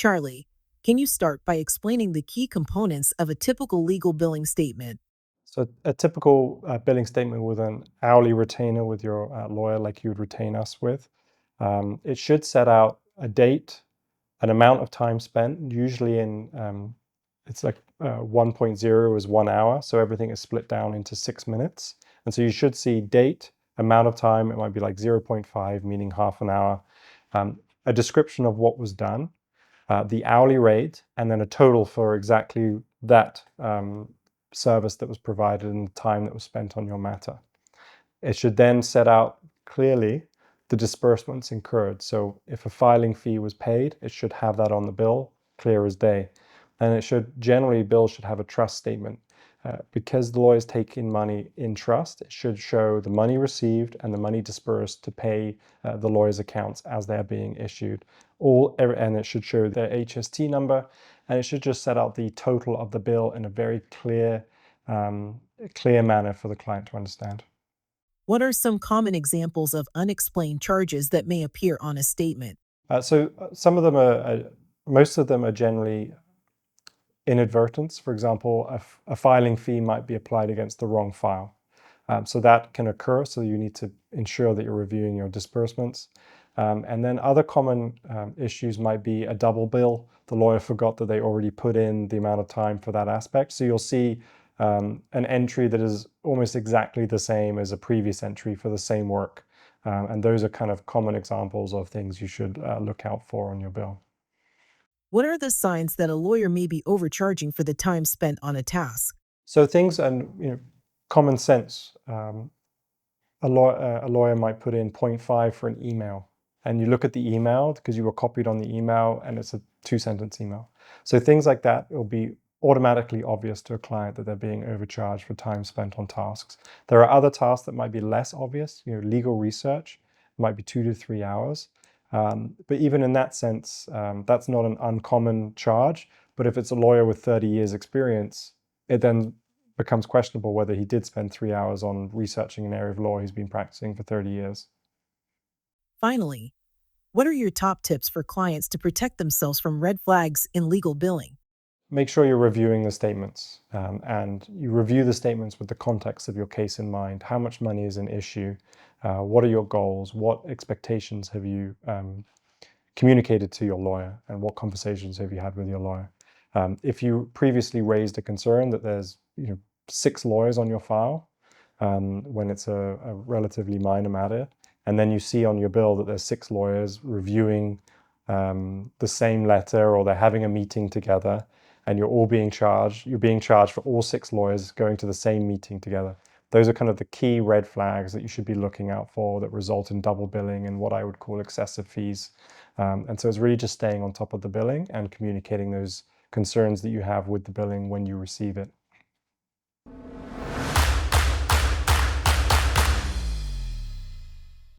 Charlie, can you start by explaining the key components of a typical legal billing statement? So a typical billing statement with an hourly retainer with your lawyer, like you would retain us with, it should set out a date, an amount of time spent, usually it's like 1.0 is 1 hour, so everything is split down into 6 minutes. And so you should see date, amount of time, it might be like 0.5, meaning half an hour, a description of what was done, the hourly rate, and then a total for exactly that service that was provided and the time that was spent on your matter. It should then set out clearly the disbursements incurred. So if a filing fee was paid, it should have that on the bill, clear as day. And it should generally, bills should have a trust statement. Because the lawyers take in money in trust, it should show the money received and the money dispersed to pay the lawyer's accounts as they're being issued. And it should show the HST number, and it should just set out the total of the bill in a very clear manner for the client to understand. What are some common examples of unexplained charges that may appear on a statement? Some of them most of them are generally inadvertence. For example, a filing fee might be applied against the wrong file. So that can occur, so you need to ensure that you're reviewing your disbursements. And then other common issues might be a double bill. The lawyer forgot that they already put in the amount of time for that aspect. So you'll see an entry that is almost exactly the same as a previous entry for the same work. And those are kind of common examples of things you should look out for on your bill. What are the signs that a lawyer may be overcharging for the time spent on a task? So things and common sense. A lawyer might put in 0.5 for an email, and you look at the email because you were copied on the email and it's a 2-sentence email. So things like that, it will be automatically obvious to a client that they're being overcharged for time spent on tasks. There are other tasks that might be less obvious. Legal research might be 2 to 3 hours. But even in that sense, that's not an uncommon charge. But if it's a lawyer with 30 years experience, it then becomes questionable whether he did spend 3 hours on researching an area of law he's been practicing for 30 years. Finally, what are your top tips for clients to protect themselves from red flags in legal billing? Make sure you're reviewing the statements, and you review the statements with the context of your case in mind. How much money is an issue? What are your goals? What expectations have you communicated to your lawyer, and what conversations have you had with your lawyer? If you previously raised a concern that there's 6 lawyers on your file when it's a relatively minor matter, and then you see on your bill that there's 6 lawyers reviewing the same letter, or they're having a meeting together, and you're being charged for all 6 lawyers going to the same meeting together. Those are kind of the key red flags that you should be looking out for that result in double billing and what I would call excessive fees. And so it's really just staying on top of the billing and communicating those concerns that you have with the billing when you receive it.